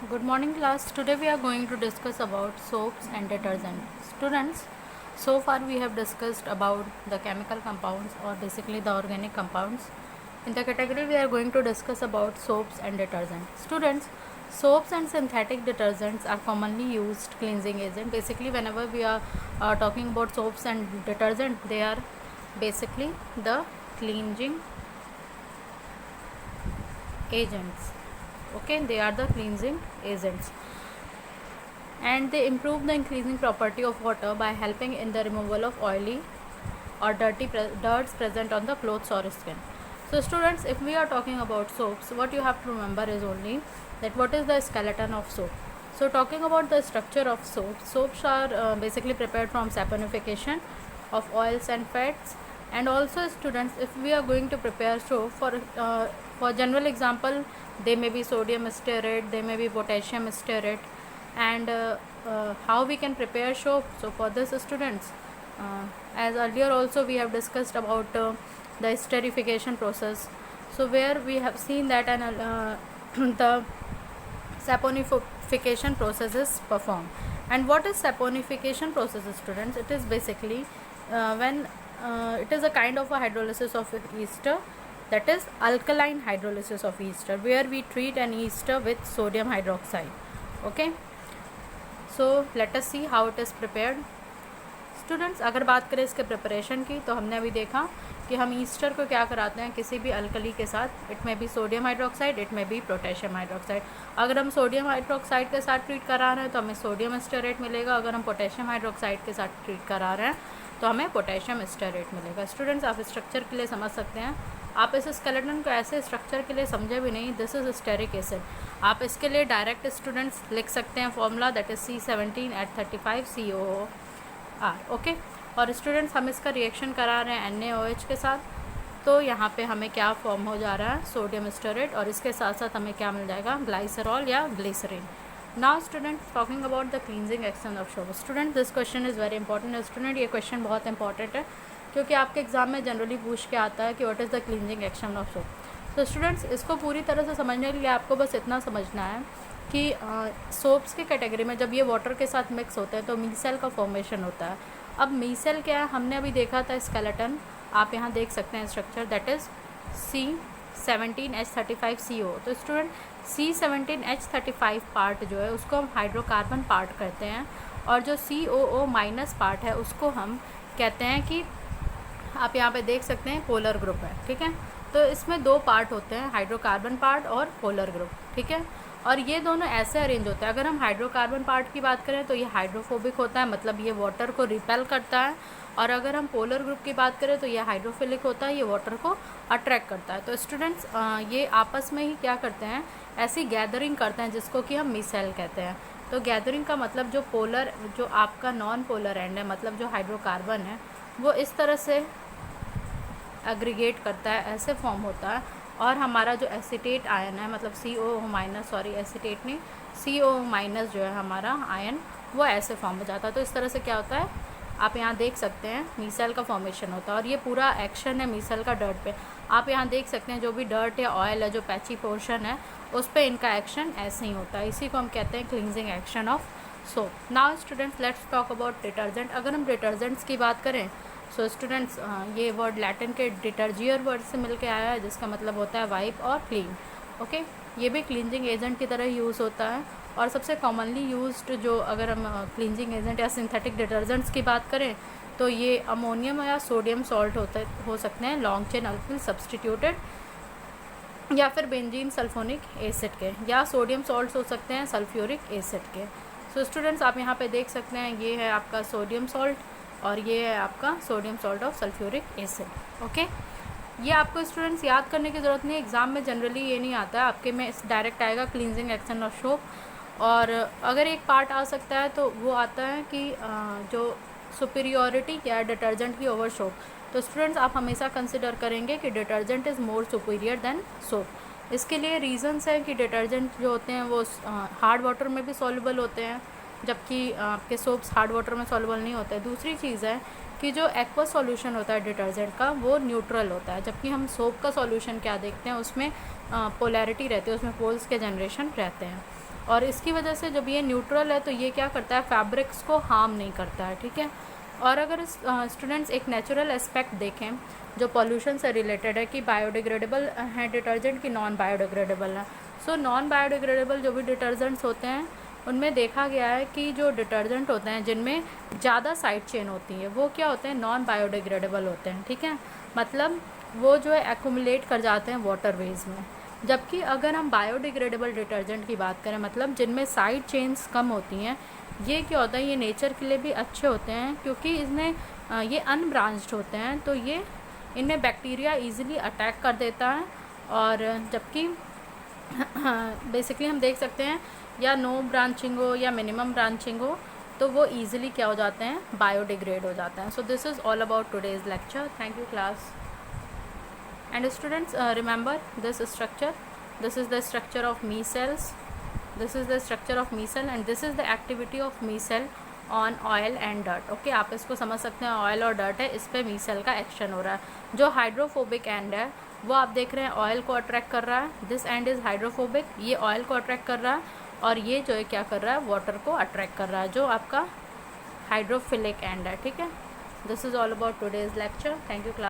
Good morning class. Today we are going to discuss about soaps and detergent. Students, so far we have discussed about the chemical compounds or basically the organic compounds. In the category we are going to discuss about soaps and detergent. Students, soaps and synthetic detergents are commonly used cleansing agent. Basically whenever we are talking about soaps and detergent, they are basically the cleansing agents. Okay, they are the cleansing agents, and they improve the increasing property of water by helping in the removal of oily or dirts present on the clothes or skin. So students, if we are talking about soaps, what you have to remember is only that what is the skeleton of soap. So talking about the structure of soaps are basically prepared from saponification of oils and fats. And also students, if we are going to prepare soap for general example, they may be sodium stearate, they may be potassium stearate. And how we can prepare soap? So for this students, as earlier also we have discussed about the esterification process, so where we have seen that the saponification process is performed. And what is saponification process, students? It is basically when it is a kind of a hydrolysis of ester, that is alkaline hydrolysis of ester, where we treat an ester with sodium hydroxide. Okay, so let us see how it is prepared. Students, अगर बात करें इसके preparation की, तो हमने अभी देखा कि हम ईस्टर को क्या कराते हैं किसी भी अल्कली के साथ. इट में भी सोडियम हाइड्रोक्साइड, इट में भी पोटेशियम हाइड्रोक्साइड. अगर हम सोडियम हाइड्रोक्साइड के साथ ट्रीट करा रहे हैं तो हमें सोडियम स्टेरेट मिलेगा. अगर हम पोटेशियम हाइड्रोक्साइड के साथ ट्रीट करा रहे हैं तो हमें पोटेशियम स्टेरेट मिलेगा. स्टूडेंट्स, आप स्ट्रक्चर के लिए समझ सकते हैं. आप इस स्केलेटन को ऐसे स्ट्रक्चर के लिए समझे भी नहीं. This is stearic acid. आप इसके लिए डायरेक्ट स्टूडेंट्स लिख सकते हैं formula, that is C17H35 COOR. Okay, और स्टूडेंट्स हम इसका रिएक्शन करा रहे हैं NaOH के साथ, तो यहाँ पे हमें क्या फॉर्म हो जा रहा है, सोडियम स्टेरेट, और इसके साथ साथ हमें क्या मिल जाएगा, ग्लाइसरॉल या glycerine. Now student, talking about the cleansing action of soap. Student, this question is very important. Student, ये क्वेश्चन बहुत इंपॉर्टेंट है क्योंकि आपके एग्जाम में जनरली पूछ के आता है कि what is the cleansing action of soap. तो स्टूडेंट्स, इसको पूरी तरह से समझने के लिए आपको बस इतना समझना है कि सोप्स की कैटेगरी में जब ये वाटर के साथ मिक्स होते हैं तो मीसेल का फॉर्मेशन होता है. अब मीसेल क्या है, हमने अभी देखा था स्केलेटन, आप यहाँ देख सकते हैं स्ट्रक्चर, दैट इज़ C17H35CO. तो स्टूडेंट, C17H35 पार्ट जो है उसको हम हाइड्रोकार्बन पार्ट कहते हैं, और जो COO माइनस पार्ट है उसको हम कहते हैं कि आप यहाँ पे देख सकते हैं पोलर ग्रुप है. ठीक है, तो इसमें दो पार्ट होते हैं, हाइड्रोकार्बन पार्ट और पोलर ग्रुप. ठीक है, और ये दोनों ऐसे अरेंज होते हैं. अगर हम हाइड्रोकार्बन पार्ट की बात करें तो ये हाइड्रोफोबिक होता है, मतलब ये वाटर को रिपेल करता है. और अगर हम पोलर ग्रुप की बात करें तो ये हाइड्रोफिलिक होता है, ये वाटर को अट्रैक्ट करता है. तो स्टूडेंट्स, ये आपस में ही क्या करते हैं, ऐसी गैदरिंग करते हैं जिसको कि हम मिसेल कहते हैं. तो गैदरिंग का मतलब जो आपका नॉन पोलर एंड है, मतलब जो हाइड्रोकार्बन है, वो इस तरह से एग्रीगेट करता है, ऐसे फॉर्म होता है. और हमारा जो एसीटेट आयन है, मतलब एसीटेट नहीं, CO- जो है हमारा आयन, वो ऐसे फॉर्म हो जाता है. तो इस तरह से क्या होता है, आप यहाँ देख सकते हैं मीसेल का फॉर्मेशन होता है. और ये पूरा एक्शन है मीसेल का डर्ट पे. आप यहाँ देख सकते हैं जो भी डर्ट या ऑयल है, जो पैची पोर्शन है, उस पर इनका एक्शन ऐसे ही होता है. इसी को हम कहते हैं cleansing action of soap. Now students, let's talk about detergent. अगर हम डिटर्जेंट्स की बात करें, सो स्टूडेंट्स, ये वर्ड लैटिन के डिटर्जियर वर्ड से मिल के आया है, जिसका मतलब होता है वाइप और क्लीन. ओके, ये भी क्लींजिंग एजेंट की तरह यूज़ होता है. और सबसे कॉमनली यूज्ड जो, अगर हम क्लींजिंग एजेंट या सिंथेटिक डिटर्जेंट्स की बात करें, तो ये अमोनियम या सोडियम सॉल्ट हो सकते हैं, लॉन्ग चेन अल्किल सब्सटीट्यूटेड, या फिर बेंजीन सल्फोनिक एसिड के, या सोडियम सॉल्ट्स हो सकते हैं सल्फ्यूरिक एसिड के. सो स्टूडेंट्स, आप यहाँ पे देख सकते हैं, ये है आपका सोडियम सॉल्ट और ये है आपका sodium salt of sulphuric acid. Okay, ये आपको स्टूडेंट्स याद करने की ज़रूरत नहीं है, एग्ज़ाम में जनरली ये नहीं आता है आपके में, डायरेक्ट आएगा क्लींजिंग एक्शन ऑफ सोप. और अगर एक पार्ट आ सकता है तो वो आता है कि जो सुपीरियॉरिटी क्या है डिटर्जेंट की ओवर सोप. तो स्टूडेंट्स, आप हमेशा कंसिडर करेंगे कि detergent is more superior than soap. इसके लिए रीज़न्स हैं कि डिटर्जेंट जो होते हैं वो हार्ड वाटर में भी सॉल्युबल होते हैं, जबकि आपके सोप्स हार्ड वाटर में सॉल्युबल नहीं होते हैं. दूसरी चीज़ है कि जो एक्वा सॉल्यूशन होता है डिटर्जेंट का, वो न्यूट्रल होता है, जबकि हम सोप का सॉल्यूशन क्या देखते हैं, उसमें पोलैरिटी रहती है, उसमें पोल्स के जनरेशन रहते हैं. और इसकी वजह से जब ये न्यूट्रल है तो ये क्या करता है, फैब्रिक्स को हार्म नहीं करता है, ठीक है। और अगर स्टूडेंट्स एक नेचुरल एस्पेक्ट देखें जो पॉल्यूशन से रिलेटेड है कि बायोडिग्रेडेबल हैं डिटर्जेंट की नॉन बायोडिग्रेडेबल है। सो नॉन बायोडिग्रेडेबल जो भी डिटर्जेंट्स होते हैं उनमें देखा गया है कि जो डिटर्जेंट होते हैं जिनमें ज़्यादा साइड चेन होती है वो क्या होते हैं, नॉन बायोडिग्रेडेबल होते हैं, ठीक है। मतलब वो जो है एक्यूमुलेट कर जाते हैं वाटरवेज में। जबकि अगर हम बायोडिग्रेडेबल डिटर्जेंट की बात करें, मतलब जिनमें साइड चेन्स कम होती हैं, ये क्या होता है, ये नेचर के लिए भी अच्छे होते हैं क्योंकि इसमें ये अनब्रांच्ड होते हैं, तो ये इनमें बैक्टीरिया ईजिली अटैक कर देता है। और जबकि बेसिकली हम देख सकते हैं या नो ब्रांचिंग हो या मिनिमम ब्रांचिंग हो तो वो ईजिली क्या हो जाते हैं, बायोडिग्रेड हो जाते हैं। So this is all about today's lecture. Thank you class. And students, remember this structure. This is the structure of me cells. This is the structure of me cell and this is the activity of me cell on oil and dirt. Okay, आप इसको समझ सकते हैं, oil और dirt है, इस पे मी cell का एक्शन हो रहा है। जो हाइड्रोफोबिक एंड है वो आप देख रहे हैं ऑयल को अट्रैक्ट कर रहा है, दिस एंड इज़ हाइड्रोफोबिक, ये ऑयल को अट्रैक्ट कर रहा है, और ये जो है क्या कर रहा है, वाटर को अट्रैक्ट कर रहा है, जो आपका हाइड्रोफिलिक एंड है, ठीक है। This is all about today's lecture. Thank you class.